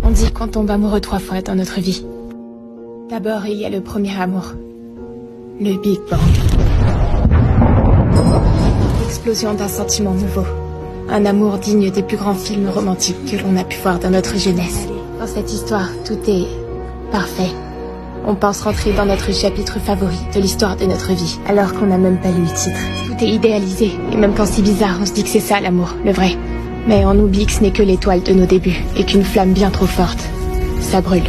On dit qu'on tombe amoureux 3 fois dans notre vie. D'abord, il y a le premier amour. Le Big Bang. L'explosion d'un sentiment nouveau. Un amour digne des plus grands films romantiques que l'on a pu voir dans notre jeunesse. Dans cette histoire, tout est parfait. On pense rentrer dans notre chapitre favori de l'histoire de notre vie, alors qu'on n'a même pas lu le titre. Tout est idéalisé, et même quand c'est bizarre, on se dit que c'est ça l'amour, le vrai. Mais on oublie que ce n'est que l'étoile de nos débuts, et qu'une flamme bien trop forte, ça brûle.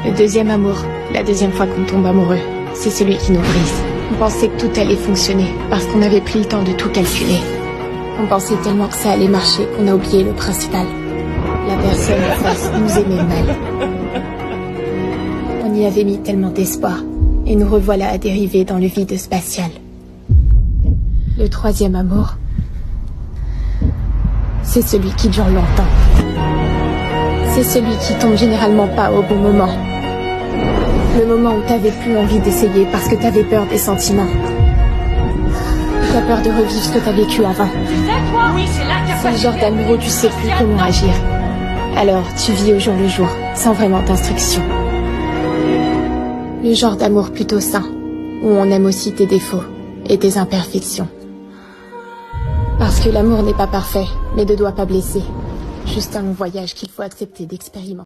Le deuxième amour, la deuxième fois qu'on tombe amoureux, c'est celui qui nous brise. On pensait que tout allait fonctionner, parce qu'on avait pris le temps de tout calculer. On pensait tellement que ça allait marcher qu'on a oublié le principal. La personne en face nous aimait mal. On y avait mis tellement d'espoir, et nous revoilà à dériver dans le vide spatial. Le troisième amour, c'est celui qui dure longtemps. C'est celui qui tombe généralement pas au bon moment. Le moment où t'avais plus envie d'essayer parce que t'avais peur des sentiments. T'as peur de revivre ce que t'as vécu avant. C'est le genre d'amour où tu sais plus comment agir. Alors tu vis au jour le jour, sans vraiment d'instruction. Le genre d'amour plutôt sain, où on aime aussi tes défauts et tes imperfections. Parce que l'amour n'est pas parfait, mais ne doit pas blesser. Juste un long voyage qu'il faut accepter d'expérimenter.